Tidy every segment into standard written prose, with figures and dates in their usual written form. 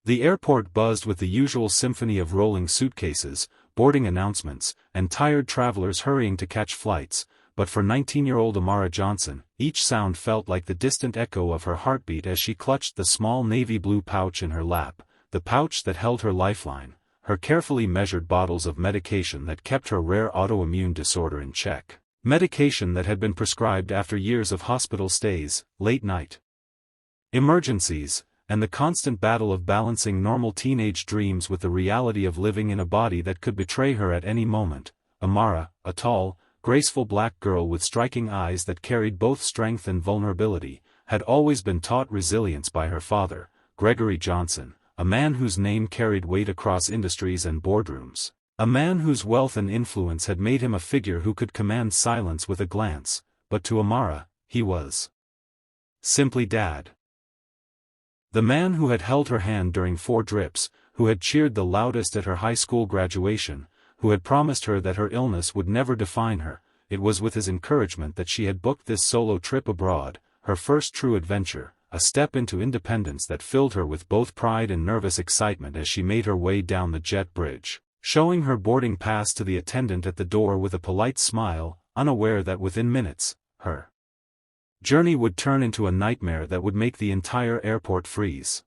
The airport buzzed with the usual symphony of rolling suitcases, boarding announcements, and tired travelers hurrying to catch flights, but for 19-year-old Amara Johnson, each sound felt like the distant echo of her heartbeat as she clutched the small navy blue pouch in her lap, the pouch that held her lifeline, her carefully measured bottles of medication that kept her rare autoimmune disorder in check, medication that had been prescribed after years of hospital stays, late-night emergencies, and the constant battle of balancing normal teenage dreams with the reality of living in a body that could betray her at any moment. Amara, a tall, graceful black girl with striking eyes that carried both strength and vulnerability, had always been taught resilience by her father, Gregory Johnson, a man whose name carried weight across industries and boardrooms, a man whose wealth and influence had made him a figure who could command silence with a glance, but to Amara, he was simply Dad. The man who had held her hand during 4 drips, who had cheered the loudest at her high school graduation, who had promised her that her illness would never define her. It was with his encouragement that she had booked this solo trip abroad, her first true adventure, a step into independence that filled her with both pride and nervous excitement as she made her way down the jet bridge, showing her boarding pass to the attendant at the door with a polite smile, unaware that within minutes, her journey would turn into a nightmare that would make the entire airport freeze.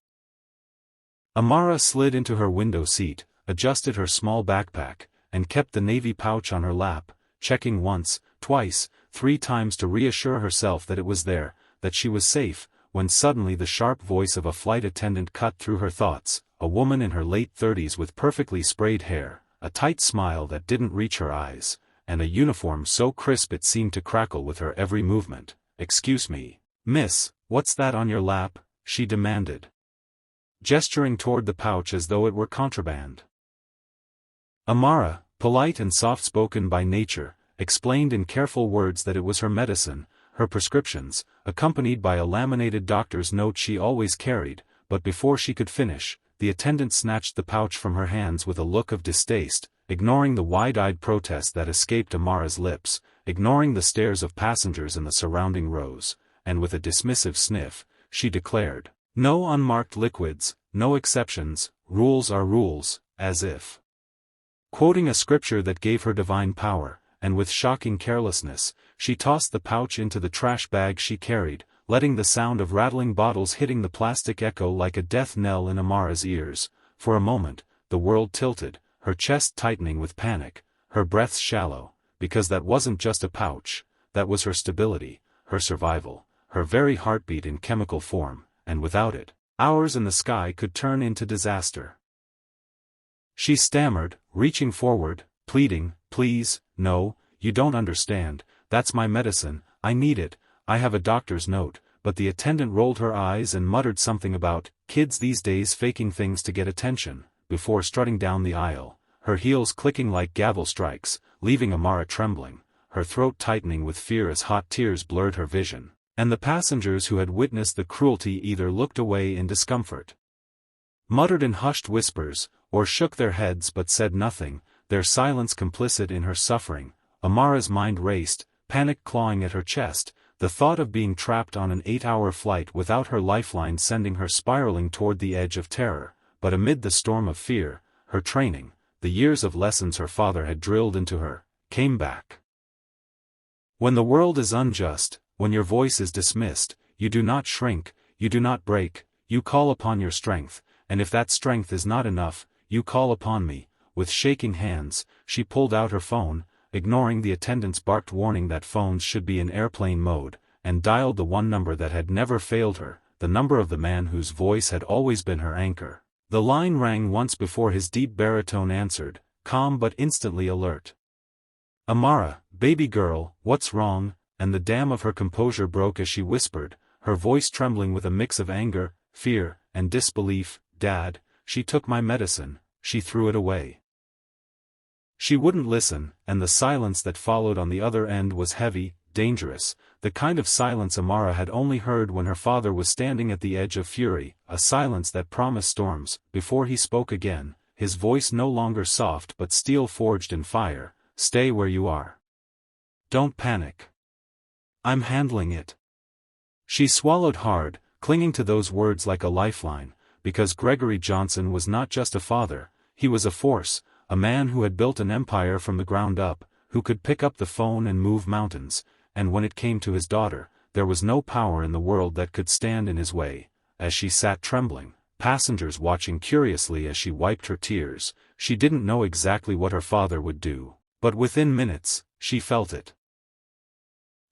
Amara slid into her window seat, adjusted her small backpack, and kept the navy pouch on her lap, checking once, twice, 3 times to reassure herself that it was there, that she was safe, when suddenly the sharp voice of a flight attendant cut through her thoughts, a woman in her late 30s with perfectly sprayed hair, a tight smile that didn't reach her eyes, and a uniform so crisp it seemed to crackle with her every movement. "Excuse me, miss, what's that on your lap?" she demanded, gesturing toward the pouch as though it were contraband. Amara, polite and soft-spoken by nature, explained in careful words that it was her medicine, her prescriptions, accompanied by a laminated doctor's note she always carried, but before she could finish, the attendant snatched the pouch from her hands with a look of distaste, ignoring the wide-eyed protest that escaped Amara's lips, ignoring the stares of passengers in the surrounding rows, and with a dismissive sniff, she declared, "No unmarked liquids, no exceptions, rules are rules," as if quoting a scripture that gave her divine power, and with shocking carelessness, she tossed the pouch into the trash bag she carried, letting the sound of rattling bottles hitting the plastic echo like a death knell in Amara's ears. For a moment, the world tilted, her chest tightening with panic, her breaths shallow, because that wasn't just a pouch, that was her stability, her survival, her very heartbeat in chemical form, and without it, hours in the sky could turn into disaster. She stammered, reaching forward, pleading, "Please, no, you don't understand, that's my medicine, I need it, I have a doctor's note," but the attendant rolled her eyes and muttered something about kids these days faking things to get attention, before strutting down the aisle, her heels clicking like gavel strikes, leaving Amara trembling, her throat tightening with fear as hot tears blurred her vision, and the passengers who had witnessed the cruelty either looked away in discomfort, muttered in hushed whispers, or shook their heads but said nothing, their silence complicit in her suffering. Amara's mind raced, panic clawing at her chest, the thought of being trapped on an 8-hour flight without her lifeline sending her spiraling toward the edge of terror, but amid the storm of fear, her training, the years of lessons her father had drilled into her, came back. When the world is unjust, when your voice is dismissed, you do not shrink, you do not break, you call upon your strength, and if that strength is not enough, you call upon me. With shaking hands, she pulled out her phone, ignoring the attendant's barked warning that phones should be in airplane mode, and dialed the one number that had never failed her, the number of the man whose voice had always been her anchor. The line rang once before his deep baritone answered, calm but instantly alert. "Amara, baby girl, what's wrong?" And the dam of her composure broke as she whispered, her voice trembling with a mix of anger, fear, and disbelief, "Dad, she took my medicine, she threw it away." She wouldn't listen, and the silence that followed on the other end was heavy, dangerous, the kind of silence Amara had only heard when her father was standing at the edge of fury, a silence that promised storms. Before he spoke again, his voice no longer soft but steel forged in fire, "Stay where you are. Don't panic. I'm handling it." She swallowed hard, clinging to those words like a lifeline, because Gregory Johnson was not just a father, he was a force, a man who had built an empire from the ground up, who could pick up the phone and move mountains, and when it came to his daughter, there was no power in the world that could stand in his way. As she sat trembling, passengers watching curiously as she wiped her tears, she didn't know exactly what her father would do, but within minutes, she felt it.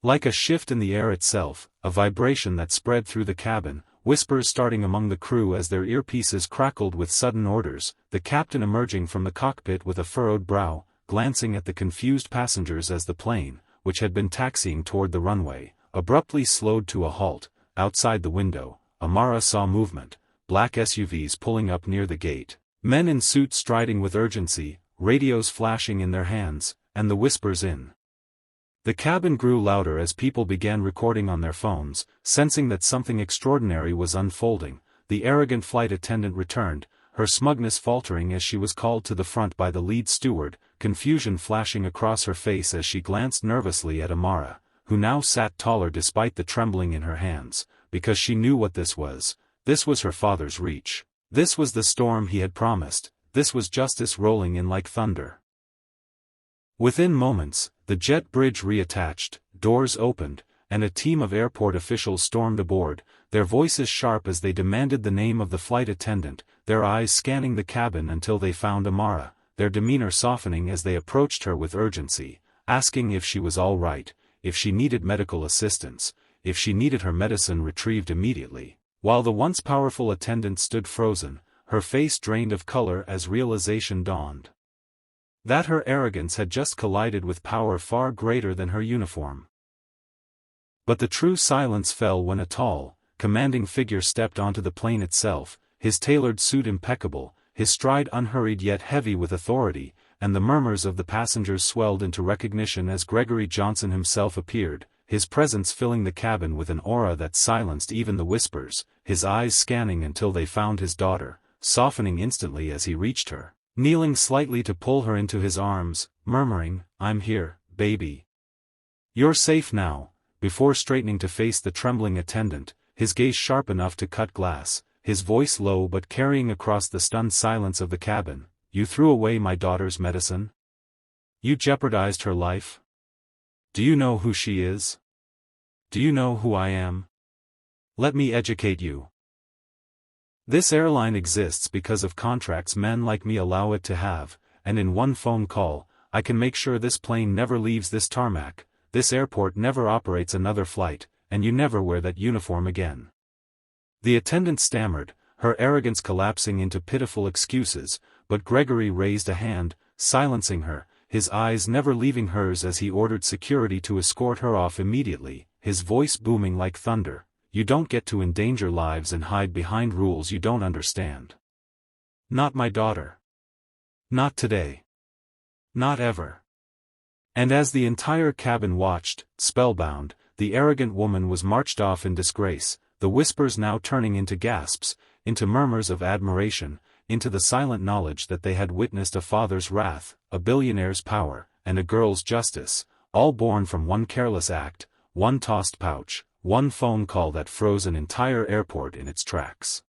Like a shift in the air itself, a vibration that spread through the cabin, whispers starting among the crew as their earpieces crackled with sudden orders, the captain emerging from the cockpit with a furrowed brow, glancing at the confused passengers as the plane, which had been taxiing toward the runway, abruptly slowed to a halt. Outside the window, Amara saw movement, black SUVs pulling up near the gate, men in suits striding with urgency, radios flashing in their hands, and the whispers in the cabin grew louder as people began recording on their phones, sensing that something extraordinary was unfolding. The arrogant flight attendant returned, her smugness faltering as she was called to the front by the lead steward, confusion flashing across her face as she glanced nervously at Amara, who now sat taller despite the trembling in her hands, because she knew what this was. This was her father's reach. This was the storm he had promised. This was justice rolling in like thunder. Within moments, the jet bridge reattached, doors opened, and a team of airport officials stormed aboard, their voices sharp as they demanded the name of the flight attendant, their eyes scanning the cabin until they found Amara, their demeanor softening as they approached her with urgency, asking if she was all right, if she needed medical assistance, if she needed her medicine retrieved immediately. While the once powerful attendant stood frozen, her face drained of color as realization dawned that her arrogance had just collided with power far greater than her uniform. But the true silence fell when a tall, commanding figure stepped onto the plane itself, his tailored suit impeccable, his stride unhurried yet heavy with authority, and the murmurs of the passengers swelled into recognition as Gregory Johnson himself appeared, his presence filling the cabin with an aura that silenced even the whispers, his eyes scanning until they found his daughter, softening instantly as he reached her, kneeling slightly to pull her into his arms, murmuring, "I'm here, baby. You're safe now," before straightening to face the trembling attendant, his gaze sharp enough to cut glass, his voice low but carrying across the stunned silence of the cabin. "You threw away my daughter's medicine? You jeopardized her life? Do you know who she is? Do you know who I am? Let me educate you. This airline exists because of contracts men like me allow it to have, and in one phone call, I can make sure this plane never leaves this tarmac, this airport never operates another flight, and you never wear that uniform again." The attendant stammered, her arrogance collapsing into pitiful excuses, but Gregory raised a hand, silencing her, his eyes never leaving hers as he ordered security to escort her off immediately, his voice booming like thunder. "You don't get to endanger lives and hide behind rules you don't understand. Not my daughter. Not today. Not ever." And as the entire cabin watched, spellbound, the arrogant woman was marched off in disgrace, the whispers now turning into gasps, into murmurs of admiration, into the silent knowledge that they had witnessed a father's wrath, a billionaire's power, and a girl's justice, all born from one careless act, one tossed pouch, one phone call that froze an entire airport in its tracks.